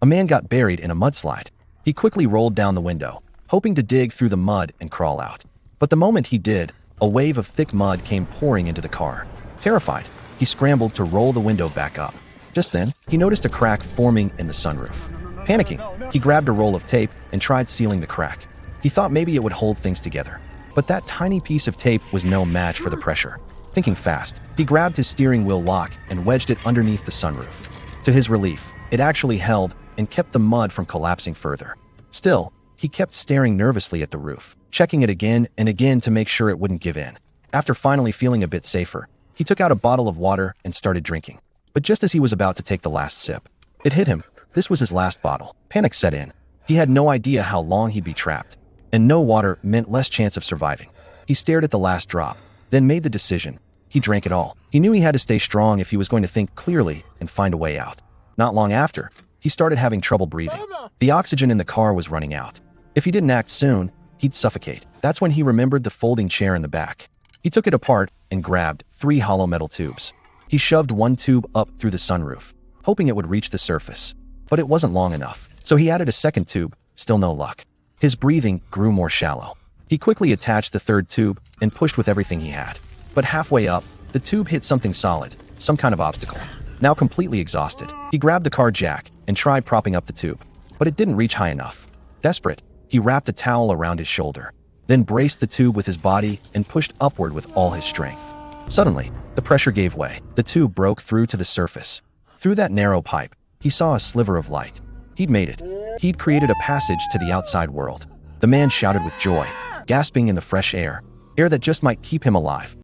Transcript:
A man got buried in a mudslide. He quickly rolled down the window, hoping to dig through the mud and crawl out. But the moment he did, a wave of thick mud came pouring into the car. Terrified, he scrambled to roll the window back up. Just then, he noticed a crack forming in the sunroof. Panicking, he grabbed a roll of tape and tried sealing the crack. He thought maybe it would hold things together. But that tiny piece of tape was no match for the pressure. Thinking fast, he grabbed his steering wheel lock and wedged it underneath the sunroof. To his relief, it actually held and kept the mud from collapsing further. Still, he kept staring nervously at the roof, checking it again and again to make sure it wouldn't give in. After finally feeling a bit safer, he took out a bottle of water and started drinking. But just as he was about to take the last sip, it hit him. This was his last bottle. Panic set in. He had no idea how long he'd be trapped, and no water meant less chance of surviving. He stared at the last drop, then made the decision. He drank it all. He knew he had to stay strong if he was going to think clearly and find a way out. Not long after, he started having trouble breathing. The oxygen in the car was running out. If he didn't act soon, he'd suffocate. That's when he remembered the folding chair in the back. He took it apart and grabbed 3 hollow metal tubes. He shoved one tube up through the sunroof, hoping it would reach the surface. But it wasn't long enough, so he added a second tube, still no luck. His breathing grew more shallow. He quickly attached the third tube and pushed with everything he had. But halfway up, the tube hit something solid, some kind of obstacle. Now completely exhausted, he grabbed the car jack and tried propping up the tube. But it didn't reach high enough. Desperate, he wrapped a towel around his shoulder, then braced the tube with his body and pushed upward with all his strength. Suddenly, the pressure gave way. The tube broke through to the surface. Through that narrow pipe, he saw a sliver of light. He'd made it. He'd created a passage to the outside world. The man shouted with joy, gasping in the fresh air that just might keep him alive.